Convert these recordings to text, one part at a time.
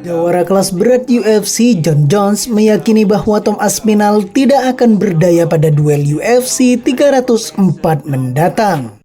Jawara kelas berat UFC Jon Jones meyakini bahwa Tom Aspinall tidak akan berdaya pada duel UFC 304 mendatang.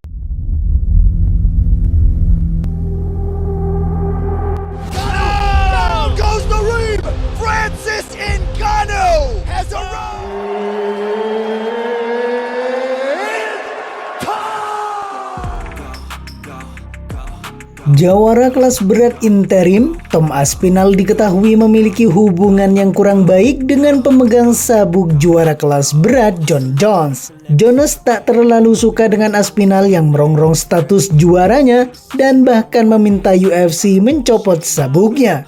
Jawara kelas berat interim, Tom Aspinall diketahui memiliki hubungan yang kurang baik dengan pemegang sabuk juara kelas berat Jon Jones. Jones tak terlalu suka dengan Aspinall yang merongrong status juaranya dan bahkan meminta UFC mencopot sabuknya.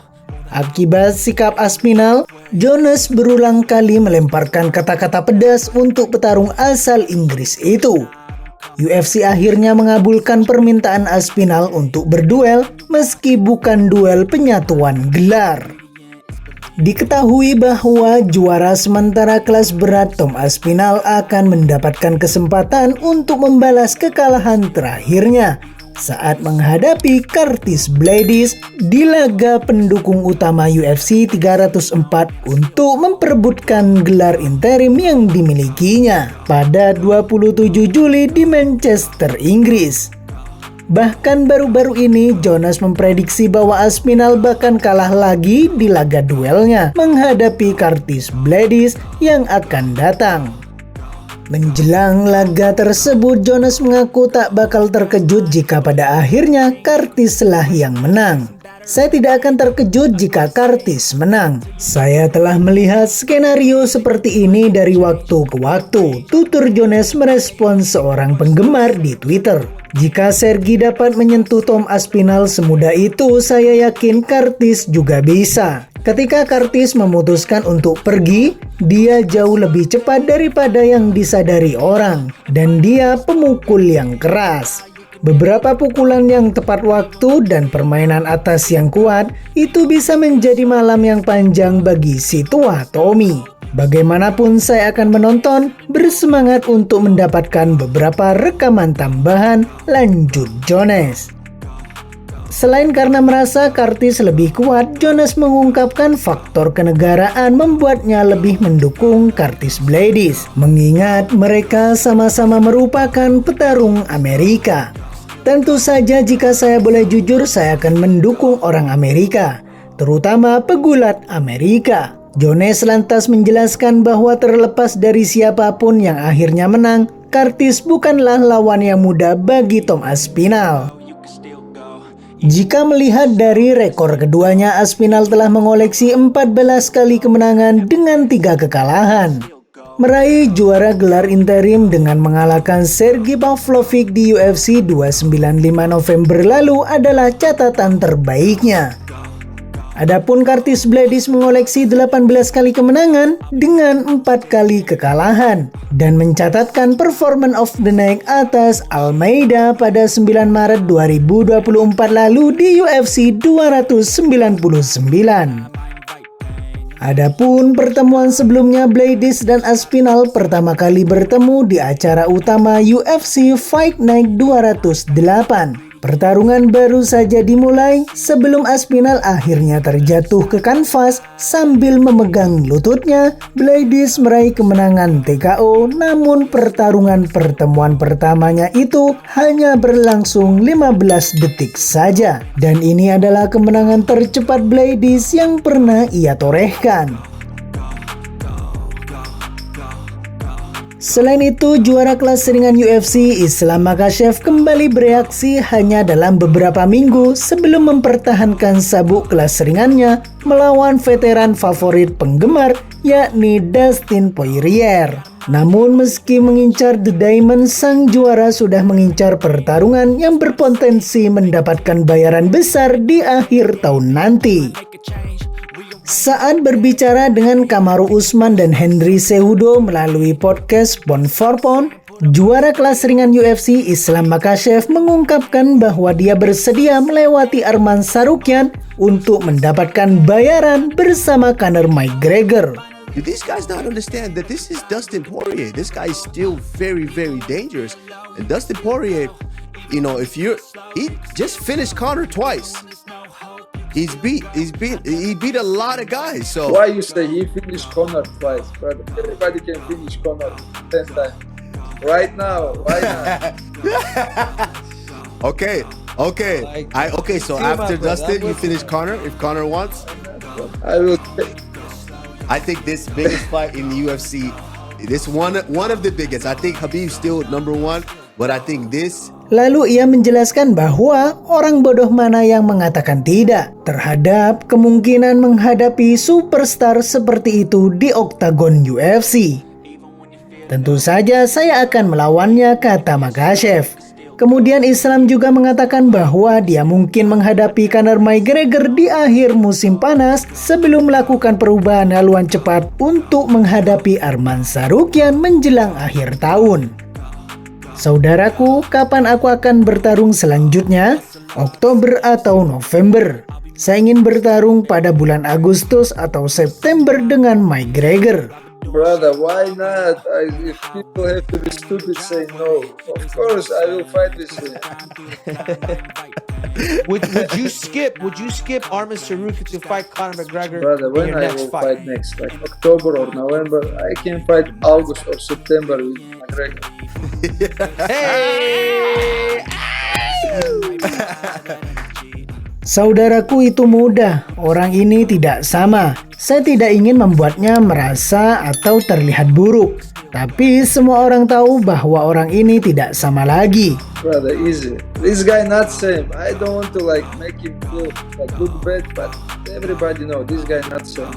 Akibat sikap Aspinall, Jones berulang kali melemparkan kata-kata pedas untuk petarung asal Inggris itu. UFC akhirnya mengabulkan permintaan Aspinall untuk berduel meski bukan duel penyatuan gelar. Diketahui bahwa juara sementara kelas berat Tom Aspinall akan mendapatkan kesempatan untuk membalas kekalahan terakhirnya saat menghadapi Curtis Blaydes di laga pendukung utama UFC 304 untuk memperebutkan gelar interim yang dimilikinya pada 27 Juli di Manchester, Inggris. Bahkan baru-baru ini Jones memprediksi bahwa Aspinall bahkan kalah lagi di laga duelnya menghadapi Curtis Blaydes yang akan datang. Menjelang laga tersebut, Jones mengaku tak bakal terkejut jika pada akhirnya Curtis lah yang menang. Saya tidak akan terkejut jika Curtis menang. Saya telah melihat skenario seperti ini dari waktu ke waktu, tutur Jones merespons seorang penggemar di Twitter. Jika Sergey dapat menyentuh Tom Aspinall semudah itu, saya yakin Curtis juga bisa. Ketika Curtis memutuskan untuk pergi, dia jauh lebih cepat daripada yang disadari orang, dan dia pemukul yang keras. Beberapa pukulan yang tepat waktu dan permainan atas yang kuat itu bisa menjadi malam yang panjang bagi si tua Tommy. Bagaimanapun saya akan menonton, bersemangat untuk mendapatkan beberapa rekaman tambahan, lanjut Jones. Selain karena merasa Curtis lebih kuat, Jones mengungkapkan faktor kenegaraan membuatnya lebih mendukung Curtis Blaydes, mengingat mereka sama-sama merupakan petarung Amerika. Tentu saja jika saya boleh jujur, saya akan mendukung orang Amerika, terutama pegulat Amerika. Jones lantas menjelaskan bahwa terlepas dari siapapun yang akhirnya menang, Curtis bukanlah lawan yang mudah bagi Tom Aspinall. Jika melihat dari rekor keduanya, Aspinall telah mengoleksi 14 kali kemenangan dengan 3 kekalahan. Meraih juara gelar interim dengan mengalahkan Sergey Pavlovich di UFC 295 November lalu adalah catatan terbaiknya. Adapun Curtis Blaydes mengoleksi 18 kali kemenangan dengan 4 kali kekalahan dan mencatatkan Performance of the Night atas Almeida pada 9 Maret 2024 lalu di UFC 299. Adapun pertemuan sebelumnya, Blaydes dan Aspinall pertama kali bertemu di acara utama UFC Fight Night 208. Pertarungan baru saja dimulai sebelum Aspinall akhirnya terjatuh ke kanvas sambil memegang lututnya. Blaydes meraih kemenangan TKO, namun pertarungan pertemuan pertamanya itu hanya berlangsung 15 detik saja. Dan ini adalah kemenangan tercepat Blaydes yang pernah ia torehkan. Selain itu, juara kelas ringan UFC Islam Makhachev kembali bereaksi hanya dalam beberapa minggu sebelum mempertahankan sabuk kelas ringannya melawan veteran favorit penggemar yakni Dustin Poirier. Namun meski mengincar The Diamond, sang juara sudah mengincar pertarungan yang berpotensi mendapatkan bayaran besar di akhir tahun nanti. Saat berbicara dengan Kamaru Usman dan Henry Cejudo melalui podcast Pound for Pound, juara kelas ringan UFC Islam Makhachev mengungkapkan bahwa dia bersedia melewati Arman Tsarukyan untuk mendapatkan bayaran bersama Conor McGregor. These guys not understand that this is Dustin Poirier. This guy is still very, very dangerous. And Dustin Poirier, he just finished Conor twice. He beat a lot of guys. So Why you say he finished Conor twice, brother? Everybody can finish Conor 10 times. Right now, why not? okay. So after Dustin, you finish Conor. If Conor wants, I will. I think this biggest fight in the UFC. This one of the biggest. I think Khabib's still number one, but I think this. Lalu ia menjelaskan bahwa orang bodoh mana yang mengatakan tidak terhadap kemungkinan menghadapi superstar seperti itu di oktagon UFC. Tentu saja saya akan melawannya, kata Makhachev. Kemudian Islam juga mengatakan bahwa dia mungkin menghadapi Conor McGregor di akhir musim panas sebelum melakukan perubahan haluan cepat untuk menghadapi Arman Tsarukyan menjelang akhir tahun. Saudaraku, kapan aku akan bertarung selanjutnya? Oktober atau November? Saya ingin bertarung pada bulan Agustus atau September dengan McGregor. Brother, why not? If people have to be stupid, say no. Of course, I will fight this year. Would you skip Arman Tsarukyan to fight Conor McGregor Brother, in when your I next will fight? fight next, like October or November, I can fight August or September with McGregor. Hey! Saudaraku, itu mudah. Orang ini tidak sama. Saya tidak ingin membuatnya merasa atau terlihat buruk. Tapi semua orang tahu bahwa orang ini tidak sama lagi. Brother, easy. This guy not same. I don't want to like make him feel like look bad, but everybody know this guy not same.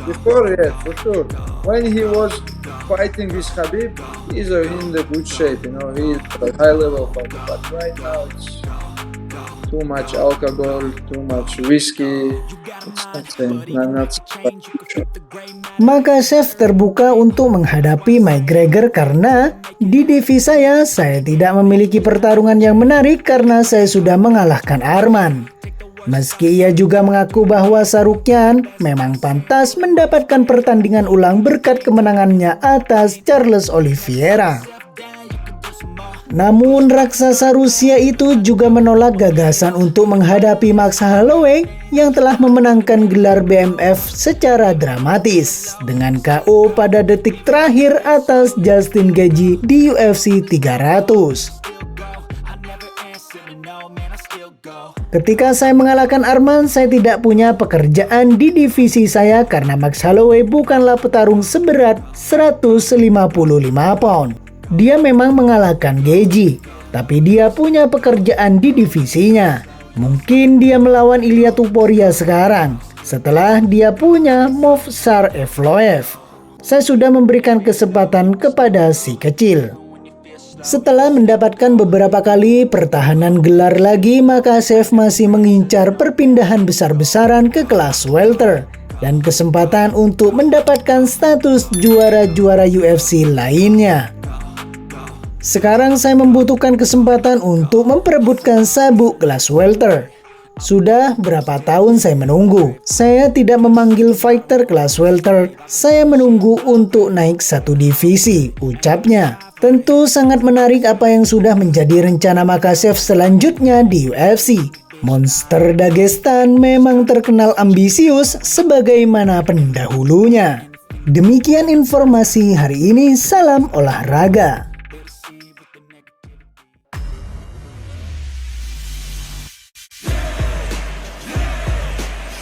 Before, yeah, for sure. When he was fighting with Khabib, he's in the good shape, you know. He's a high level fighter. But right now, it's too much alcohol, too much whiskey. It's not same. Not sure. Makhachev terbuka untuk menghadapi McGregor karena di divisi saya tidak memiliki pertarungan yang menarik karena saya sudah mengalahkan Arman. Meski ia juga mengaku bahwa Tsarukyan memang pantas mendapatkan pertandingan ulang berkat kemenangannya atas Charles Oliveira. Namun raksasa Rusia itu juga menolak gagasan untuk menghadapi Max Holloway yang telah memenangkan gelar BMF secara dramatis dengan KO pada detik terakhir atas Justin Gaethje di UFC 300. Ketika saya mengalahkan Arman, saya tidak punya pekerjaan di divisi saya karena Max Holloway bukanlah petarung seberat 155 pound. Dia memang mengalahkan Gaethje, tapi dia punya pekerjaan di divisinya. Mungkin dia melawan Ilia Topuria sekarang, setelah dia punya Movsar Evloev. Saya sudah memberikan kesempatan kepada si kecil. Setelah mendapatkan beberapa kali pertahanan gelar lagi, Makhachev masih mengincar perpindahan besar-besaran ke kelas welter dan kesempatan untuk mendapatkan status juara-juara UFC lainnya. Sekarang saya membutuhkan kesempatan untuk memperebutkan sabuk kelas welter. Sudah berapa tahun saya menunggu. Saya tidak memanggil fighter kelas welter, saya menunggu untuk naik satu divisi, ucapnya. Tentu sangat menarik apa yang sudah menjadi rencana Makhachev selanjutnya di UFC. Monster Dagestan memang terkenal ambisius sebagaimana pendahulunya. Demikian informasi hari ini, salam olahraga.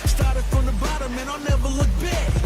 Started from the bottom and I'll never look back.